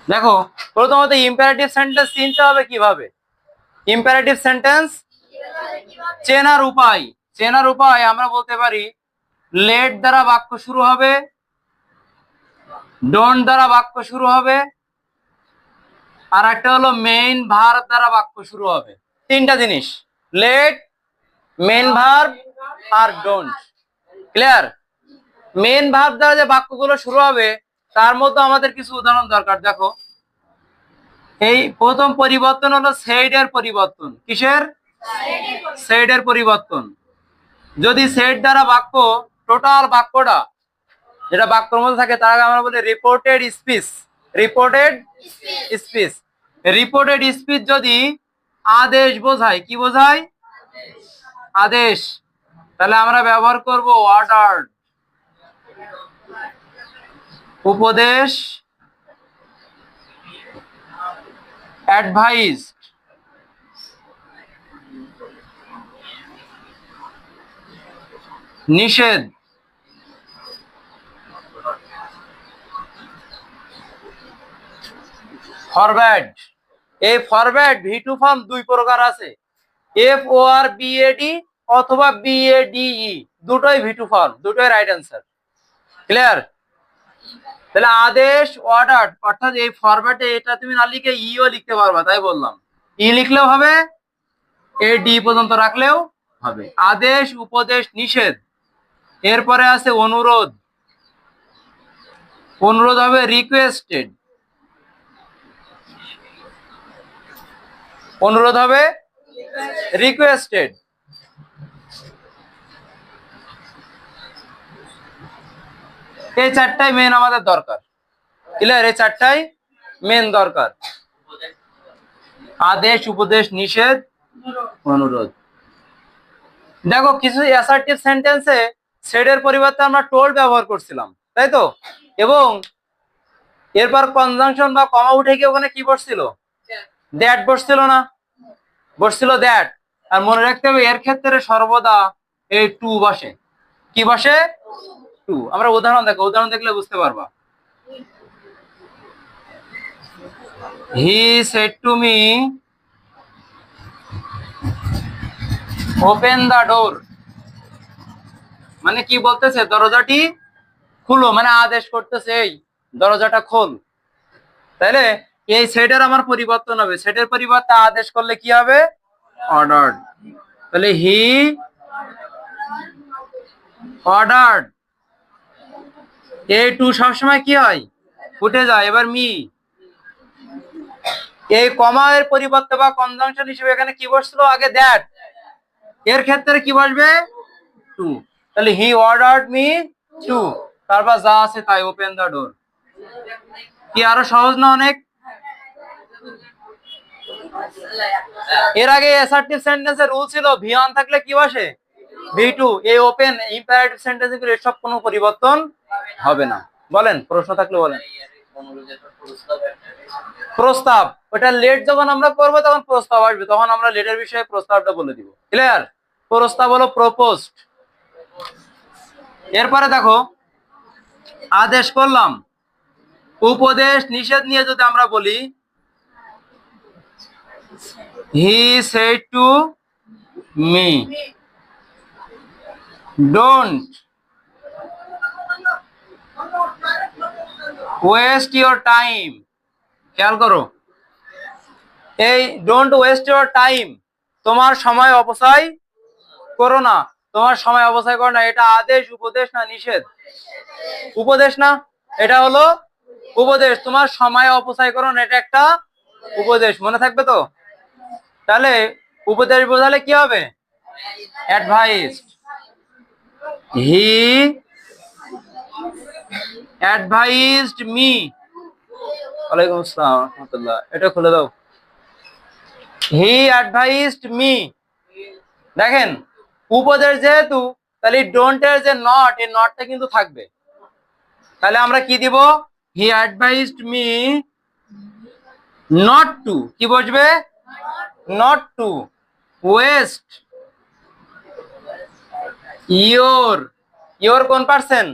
দেখো, প্রথমত imperative sentence চিনতে হবে কিভাবে। ইম্পারেটিভ সেন্টেন্স চেনার উপায় আমরা বলতে পারি লেট দ্বারা বাক্য শুরু হবে, ডোন্ট দ্বারা বাক্য শুরু হবে, আর একটা হলো মেইন ভার্ব দ্বারা বাক্য শুরু হবে। তিনটা জিনিস, লেট, মেইন ভার্ব আর ডোন্ট। ক্লিয়ার? মেইন ভার্ব দ্বারা যে বাক্যগুলো শুরু হবে তার মধ্যে আমাদের কিছু উদাহরণ দরকার। দেখো, এই প্রথম পরিবর্তন হলো সেড এর পরিবর্তন। কিসের? সেড এর পরিবর্তন। যদি সেড দ্বারা বাক্য, টোটাল বাক্যটা যেটা বাক্যের মধ্যে থাকে তাকে আমরা বলি reported speech. Reported speech. Reported speech যদি আদেশ বোঝায়, কি বোঝায়? আদেশ। তাহলে আমরা ব্যবহার করব অর্ডার। উপদেশ, অ্যাডভাইস, নিষেধ, ফরওয়ার্ড। এই ফরওয়ার্ড ভি2 ফর্ম দুই প্রকার আছে, FORWARD অথবা BADE, দুটোই ভি2 ফর্ম, দুটোই রাইট অ্যান্সার। ক্লিয়ার? তাহলে আদেশ, অর্ডার, অর্থাৎ এই ফরম্যাটে এটা তুমি না লিখে ইও লিখতে পারবা, তাই বললাম। ই লিখলেও হবে, AD পর্যন্ত রাখলেও হবে। আদেশ, উপদেশ, নিষেধ। এরপরে আছে অনুরোধ। অনুরোধ হবে রিকোয়েস্টেড। অনুরোধ হবে রিকোয়েস্টেড। এই চারটাই মেন আমাদের দরকার। ক্লিয়ার? এই চারটাই মেন দরকার, আদেশ, উপদেশ, নিষেধ, অনুরোধ। দেখো, কিছু অ্যাসার্টিভ সেন্টেন্সে সেডের পরিবর্তে আমরা টোল্ড ব্যবহার করছিলাম, তাই তো? এবং এরপর কনজাংশন বা কমা উঠে গিয়ে ওখানে কি বসছিল? দ্যাট বসছিল না? বসছিল দ্যাট। আর মনে রাখতে হবে এর ক্ষেত্রে সর্বদা এই টু বসে। কি বসে? টু। আমরা উদাহরণ দেখো, উদাহরণ দেখলে বুঝতে পারবা। He said to me open the door. মানে কি বলতেছে? দরজাটি খুলো, মানে আদেশ করতেছে এই দরজাটা খোল। তাইলে এই সেটের আমার পরিবর্তন হবে, সেটের পরিবর্তে আদেশ করলে কি হবে? অর্ডার্ড। তাহলে হি অর্ডার্ড। এই টু সবসময় কি হয়? উঠে যায়। এবার মি, এই কমা এর পরিবর্তে বা কনজাংশন হিসেবে এখানে কি বসছিল? আগে দ্যাট। এর ক্ষেত্রে কি বসবে? টু। তাহলে হি অর্ডার্ড মি টু, তারপর যা আছে তাই, ওপেন দা ডোর। কি আরো সহজ না অনেক? এর আগে অ্যাসার্টিভ সেন্টেন্সের রুল ছিল ভি1 থাকলে কি বসে? ভি2। এই ওপেন ইম্পারেটিভ সেন্টেন্স গুলো এসব কোনো পরিবর্তন হবে না। বলেন, প্রশ্ন থাকলে বলেন। প্রস্তাব, ওটা লেট যখন আমরা করবো তখন প্রস্তাব আসবে, তখন আমরা লেটের বিষয়ে প্রস্তাবটা বলে দিব। ক্লিয়ার? প্রস্তাব হলো প্রপোজড। এরপরে দেখো, আদেশ করলাম। উপদেশ, নিষেধ নিয়ে যদি আমরা বলি, হি said to me don't West your time. খেয়াল করো, এই ডোন্ট ওয়েস্ট ইওর টাইম, তোমার সময় অপচয় করো না। তোমার সময় অপচয় করো না, এটা আদেশ, উপদেশ না নিষেধ? উপদেশ না? এটা হলো উপদেশ। তোমার সময় অপচয় করো না, এটা একটা উপদেশ। মনে থাকবে তো? তাহলে উপদেশ বোঝালে কি হবে? অ্যাডভাইস। হি অ্যাডভাইসড মি। ওয়ালাইকুম আসসালাম ওয়া রাহমাতুল্লাহ। এটা খুলে দাও। হি অ্যাডভাইসড মি। দেখেন, উপদেশ যেহেতু, তাহলে ডোন্ট এর যে নট, এই নটটা কিন্তু থাকবে। তাহলে আমরা কি দিব? He advised me not to, কি বসবে? Not to waste your. Your কোন person?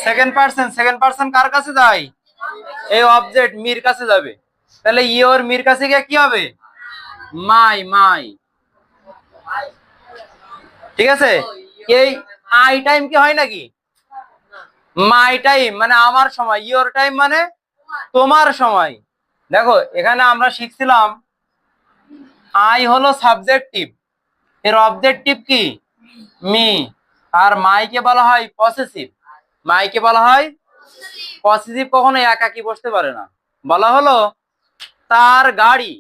Second person. Second person কার কাছে যায়? এই অবজেক্ট মির কাছে যাবে, তাহলে ইওর মির কাছে গিয়ে কি হবে? মাই মাই। ঠিক আছে, এই আই টাইম কি হয় নাকি? মাই টাইম মানে আমার সময়, ইওর টাইম মানে তোমার সময়। দেখো এখানে আমরা শিখছিলাম আই হলো সাবজেক্টিভ, এর অবজেক্টিভ কি? মি। আর মাইকে বলা হয় পসেসিভ, মাইকে বলা হয় পসেসিভ। কখনো একাকি বসতে পারে না। বলা হলো তার গাড়ি,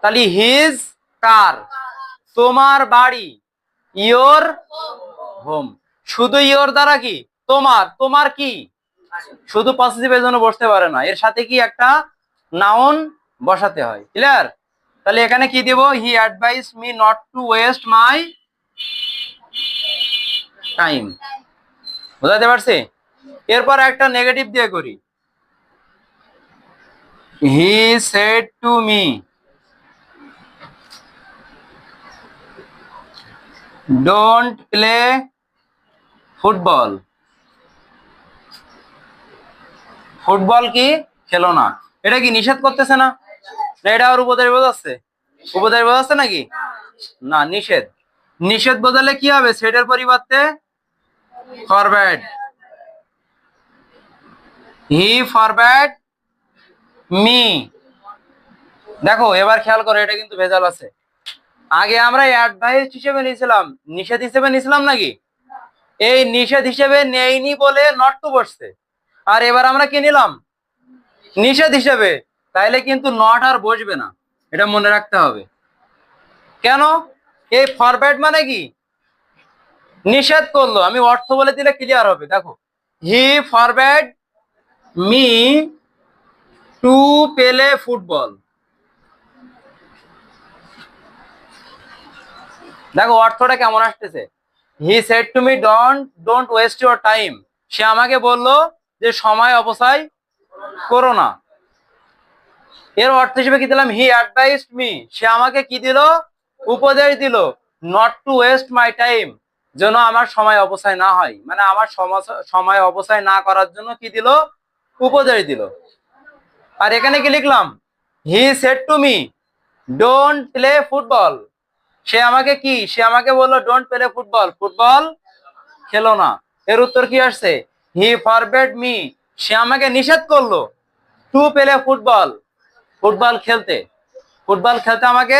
তাহলে হিজ কার, তোমার বাড়ি, ইওর হোম। শুধু ইওর দ্বারা কি তোমার, তোমার কি শুধু পসেসিভ, এর জন্য বসতে পারে না, এর সাথে কি একটা নাউন বসাতে হয়। ক্লিয়ার? তাহলে এখানে কি দেব? He advise me not to waste my time. বুঝাতে পারছি? এরপর একটা নেগেটিভ দিয়ে করি। He said to me don't play football. Football কি খেলো না, এটা কি নিষেধ করতেছে না? এটা আর উপদেশ বোঝাচ্ছে? উপদেশ বোঝাচ্ছে নাকি? না, নিষেধ। নিষেধ বোঝালে কি হবে? সেটার পরিবর্তে ফরব্যাড। হি ফরব্যাড মি। দেখো এবার খেয়াল করো, এটা কিন্তু ভেজাল আছে। আগে আমরা অ্যাডভাইস হিসেবে নিয়েছিলাম, নিষেধ হিসেবে নিয়েছিলাম নাকি? এই নিষেধ হিসেবে নেইনি বলে নট টু বসছে, আর এবার আমরা কি নিলাম? নিষেধ হিসেবে, তাইলে কিন্তু নট আর বসবে না, এটা মনে রাখতে হবে। কেন? এই ফরব্যাড মানে কি? নিষেধ করলো। আমি অর্থ বলে দিলে ক্লিয়ার হবে। দেখো, he forbade me to play football. দেখো অর্থটা কেমন আসতেছে। He said to me don't waste your time. সে আমাকে বললো যে সময় অপচয় করো না। এর অর্থ হিসেবে কি দিলাম? হি অ্যাডভাইসড মি। সে আমাকে কি দিল? উপদেশ দিল not to waste my time, যেন আমার সময় অপচয় না হয়। মানে আমার সময় অপচয় না করার জন্য কি দিল? উপদেশ দিল। আর এখানে কি লিখলাম? He said to me don't play football. সে আমাকে কি? সে আমাকে বললো ডোন্ট প্লে ফুটবল, ফুটবল খেলো না। এর উত্তর কি আসছে? হি ফরবেড মি। সে আমাকে নিষেধ করলো টু প্লে ফুটবল, ফুটবল খেলতে। ফুটবল খেলতে আমাকে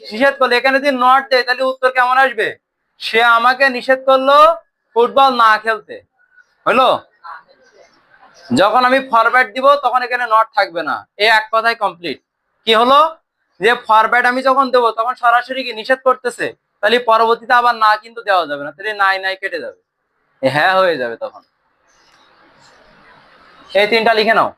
নিষেধ করলো। এখানে যদি নট দেয় তাহলে উত্তর কেমন আসবে? সে আমাকে নিষেধ করলো ফুটবল না খেলতে। হলো? যখন আমি ফরম্যাট দিব তখন এখানে নট থাকবে না। এই এক কথায় কমপ্লিট। কি হলো? যে ফরম্যাট আমি যখন দেবো তখন সরাসরি কি নিষেধ করতেছে, তাহলে পরবর্তীতে আবার না কিন্তু দেওয়া যাবে না, তাহলে নাই নাই কেটে যাবে, হ্যাঁ হয়ে যাবে তখন। এই তিনটা লিখে নাও।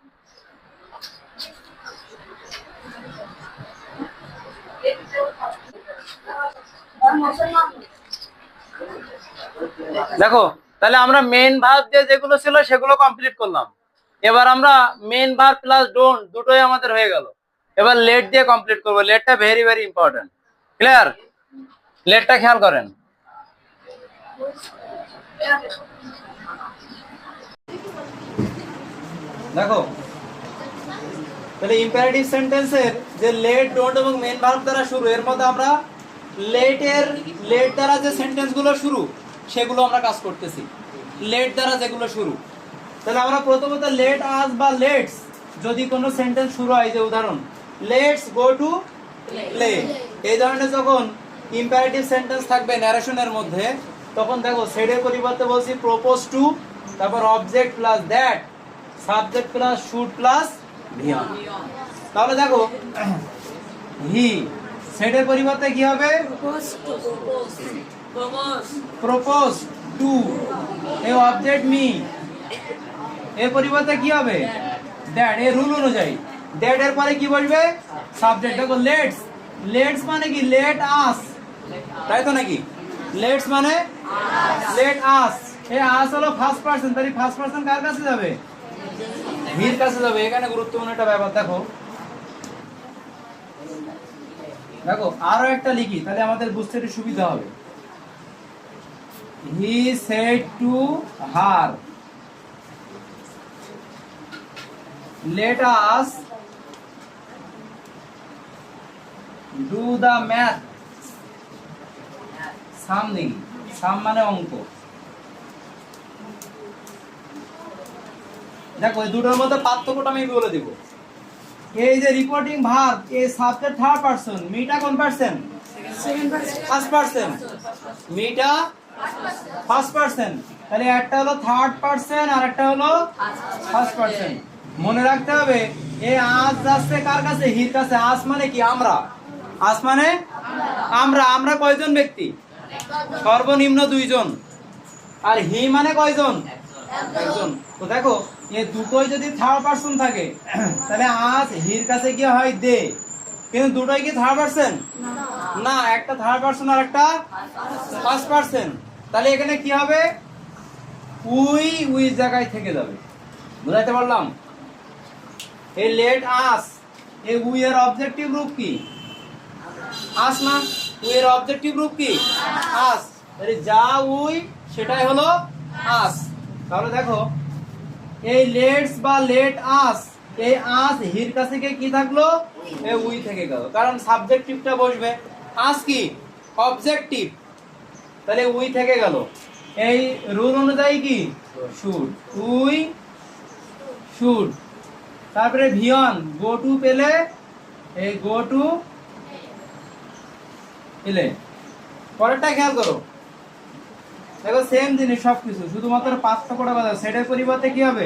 দেখো তাহলে আমরা মেন ভার্ব যে যেগুলো ছিল সেগুলো কমপ্লিট করলাম। এবার আমরা মেন ভার্ব প্লাস ডোন্ট দুটোই আমাদের হয়ে গেল। এবার লেট দিয়ে কমপ্লিট করবো। লেটটা ভেরি ভেরি ইম্পর্টেন্ট। ক্লিয়ার? লেটটা খেয়াল করেন। দেখো তাহলে ইম্পারেটিভ সেন্টেন্সের যে লেট, ডোন্ট এবং মেন ভার্ব দ্বারা শুরু, এর মধ্যে আমরা লেট দ্বারা যে সেন্টেন্স গুলো শুরু সেগুলো আমরা কাজ করতেছি। লেট দ্বারা যেগুলো শুরু, তাহলে আমরা প্রথমত লেট আস বা লেটস যদি কোনো সেন্টেন্স শুরু হয়, যে উদাহরণ লেটস গো টু প্লে, এই ধরনের যখন ইম্পারেটিভ সেন্টেন্স থাকবে ন্যারেশনের মধ্যে, তখন দেখো সেডের পরিবর্তে বলছি প্রপোজ টু, তারপর object plus that, subject plus should plus V one. তাহলে দেখো হি সেডের পরিবর্তে কি হবে? Propose to. এই অবজেক্ট মি এর পরিবর্তে কি হবে? দ্যাট। এর রুল অনুযায়ী দ্যাট এর পরে কি বসবে? সাবজেক্ট। দেখো লেটস, লেটস মানে কি? লেট আস, তাই তো নাকি? লেটস মানে লেট আস। এই আস হলো ফার্স্ট পারসন, তাহলে ফার্স্ট পারসন কার কাছে যাবে? হির কাছে যাবে। এখানে গুরুত্বপূর্ণ একটা ব্যাপার। দেখো দেখো আরো একটা লিখি, তাহলে আমাদের বুঝতে একটু সুবিধা হবে। হি said to her let us do the math সাম দেখি সাম মানে অঙ্ক দেখো এই দুটোর মধ্যে পার্থক্যটা আমি বলে দেব এই যে রিপোর্টিং ভার্ব এই সাবজেক্ট থার্ড পারসন মিটা কোন পারসন ফার্স্ট পারসন মিটা ফার্স্ট পারসন তাহলে একটা হলো থার্ড পারসন আর একটা হলো ফার্স্ট পারসন মনে রাখতে হবে এই আজ যাচ্ছে কার কাছে হির কাছে আজ মানে কি আমরা আজ মানে আমরা কয়জন ব্যক্তি সর্বনিম্ন দুইজন আর হি মানে কয়জন একজন তো দেখো এই দুটোই যদি থার্ড পারসন থাকে তাহলে আজ হির কাছে কি হয় দে কিন্তু দুটোই কি থার্ড পারসন না একটা থার্ড পারসন আর একটা ফার্স্ট পারসন তাহলে এখানে কি হবে উই জায়গায় থেকে যাবে বুঝাইতে পারলাম এই লেট আস এই উই এর অবজেক্টিভ রূপ কি আস না উই এর অবজেক্টিভ রূপ কি আস তাহলে যা উই সেটাই হলো আস তাহলে দেখো এই লেটস বা লেট আস এই আস হির কাছে কি থাকলো এই উই থেকে গেল কারণ সাবজেক্টিভটা বসবে আস কি অবজেক্টিভ তাহলে উই থেকে গেল এই রুল অনুযায়ী কি শুড উই শুড তারপরে ভিয়ন গো টু পেলে এই গো টু পেলে পরেরটা খেয়াল করো দেখো সেম জিনিস সবকিছু শুধুমাত্র পার্থক্যটা বাদ সেটার পরিবর্তে কি হবে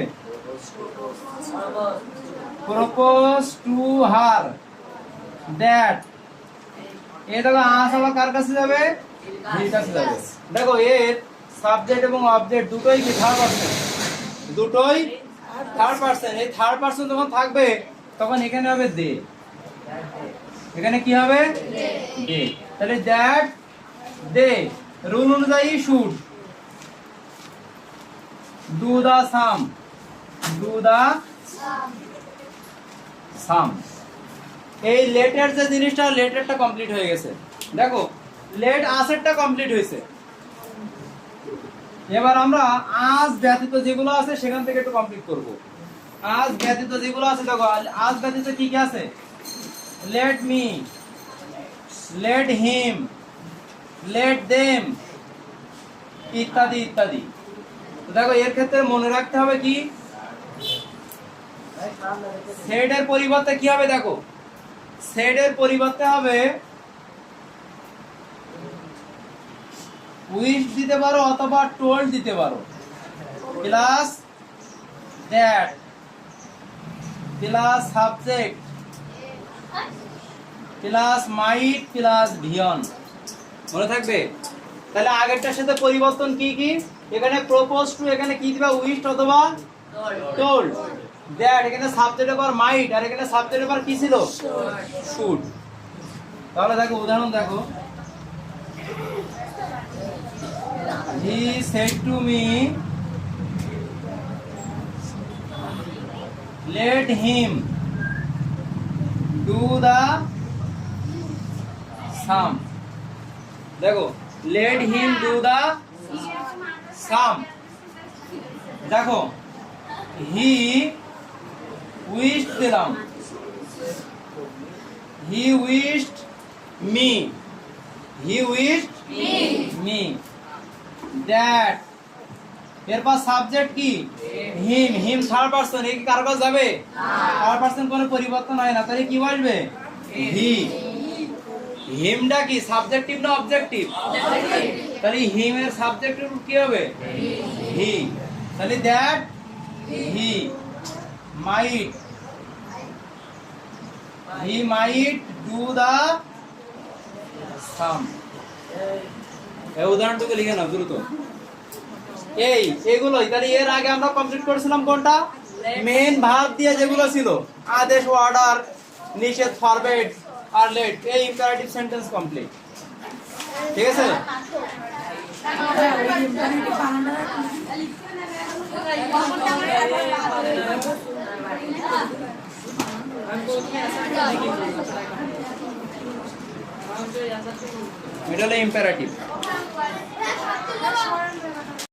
প্রপোজ টু হার দ্যাট এই দেখো আস আবার কার কাছে যাবে হির কাছে যাবে দেখো এর সাবজেক্ট এবং অবজেক্ট দুটোই কি থার্ড পারসন দুটোই থার্ড পারসন এই থার্ড পারসন যখন থাকবে তখন এখানে হবে দে এখানে কি হবে দে তাহলে দ্যাট দে রুল অনুযায়ী শুড ডু দা সাম এই লেটের যে জিনিসটা লেটেরটা কমপ্লিট হয়ে গেছে দেখো লেট আসেরটা কমপ্লিট হয়েছে এবার আমরা আজ ব্যতীত যেগুলো আছে সেখান থেকে একটু কমপ্লিট করব আজ ব্যতীত যেগুলো আছে দেখো আজ ব্যতীত কি কি আছে let me let him let them ইত্যাদি ইত্যাদি দেখো এর ক্ষেত্রে মনে রাখতে হবে কি সেড এর পরিবর্তে কি হবে দেখো সেড এর পরিবর্তে হবে উইশ দিতে পারো অথবা টোল্ড দিতে পারো plus that plus subject plus might plus V one মনে থাকবে তাহলে আগেরটার সাথে পরিবর্তন কি কি এখানে প্রপোজ টু এখানে কি দিবা উইশ অথবা টোল্ড দ্যাট এখানে সাবজেক্ট আবার মাইট আর এখানে সাবজেক্ট আবার কি ছিল শুড তাহলে দেখো উদাহরণ দেখো he said to me let him do the sum দেখো let him do the sum দেখো he wished দিলাম he wished me me that এরপর সাবজেক্ট কি হিম থার্ড পারসন এই কার কাছে যাবে থার্ড পারসন কোনো পরিবর্তন হয় না তাহলে কি বসবে হি হিমটা কি সাবজেক্টিভ না অবজেক্টিভ তাহলে হিম এর সাবজেক্টিভ কি হবে হি তাহলে দ্যাট হি মাইট ডু দা সাম এই উদাহরণটুকু লিখে নাও দ্রুত এগুলোই তাহলে এর আগে আমরা কমপ্লিট করেছিলাম কোনটা মেইন ভার্ব দিয়ে যেগুলো ছিল আদেশ অর্ডার নিষেধ ফরবিড আর লেট এই ইম্পারেটিভ সেন্টেন্স কমপ্লিট ঠিক আছে এটা হলো ইম্পারেটিভ